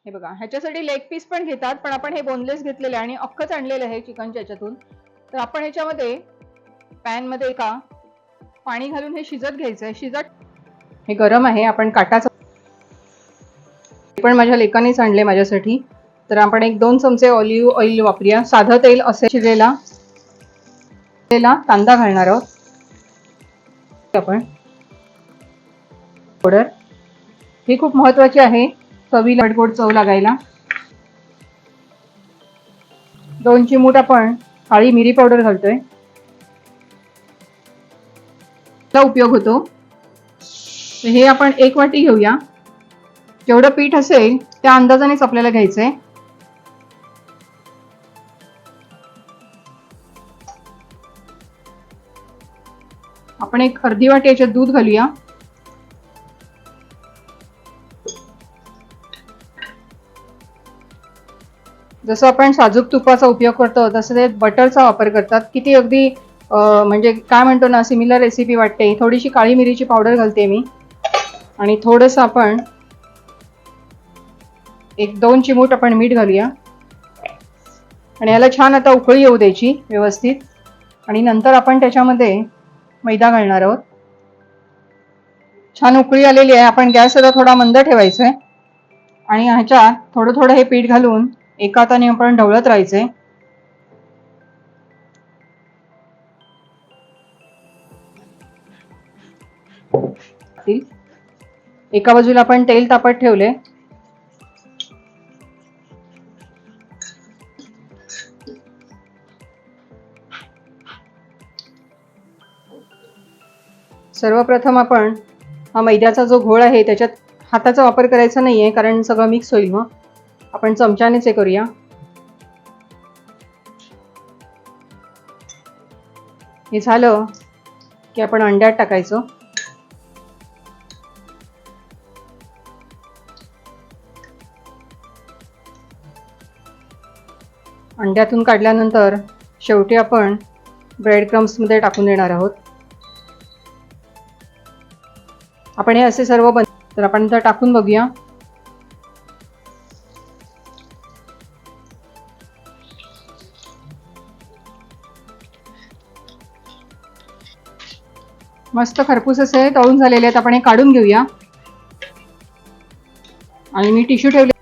हे बघा, ह्याच्यासाठी लेग पीस पण घेतात, पण आपण हे बोनलेस घेतलेले आणि अख्खच आणलेलं आहे चिकनच्या ह्याच्यातून. तर आपण ह्याच्यामध्ये पॅन मध्ये का पाणी घालून हे शिजत घ्यायचंय. हे गरम आहे, आपण काटाचं पण माझ्या लेकानेच आणले माझ्यासाठी. तर आपण 1-2 चमचे ऑलिव्ह ऑइल वापरूया. साधं तेल असे शिजलेला कांदा घालणार आहोत आपण. पावडर ही खूप महत्वाची आहे चवीला गोड चव लागायला. 2 चिमूट आपण काळी मिरी पावडर घालतोय. त्याचा उपयोग होतो. हे आपण 1 वाटी घेऊया. जेवढं पीठ असेल त्या अंदाजानेच आपल्याला घ्यायचंय. आपण 1 अर्धी वाटी याच्यात दूध घालूया. जसं आपण साजूक तुपाचा उपयोग करतो तसं ते बटरचा वापर करतात. किती अगदी म्हणजे काय म्हणतो ना, सिमिलर रेसिपी वाटते. थोडीशी काळी मिरीची पावडर घालते मी आणि थोडंसं आपण 1-2 चिमूट आपण मीठ घालूया आणि याला छान आता उकळी येऊ द्यायची व्यवस्थित. आणि नंतर आपण त्याच्यामध्ये मैदा घालणार आहोत. छान उकळी आलेली आहे. आपण गॅस आता थोडा मंद ठेवायचा आहे आणि ह्याच्यात थोडं थोडं हे पीठ घालून एका हाताने आपण ढवळत राहायचंय. एका बाजूला आपण तेल तापत ठेवले. सर्वप्रथम आपण हा मैद्याचा जो घोळ आहे त्याच्यात हाताचा वापर करायचा नाहीये, कारण सगळं मिक्स होईल. मग आपण चमच्यानेच हे करूया. हे झालं की आपण अंड्यात टाकायचं. अंड्यातून काढल्यानंतर शेवटी आपण ब्रेड क्रम्स मध्ये टाकून देणार आहोत. आपण हे असे सर्व तर आपण इथं टाकून बघूया. मस्त खरपूस असे तळून झालेले आहेत. आपण हे काढून घेऊया आणि मी टिश्यू ठेवले.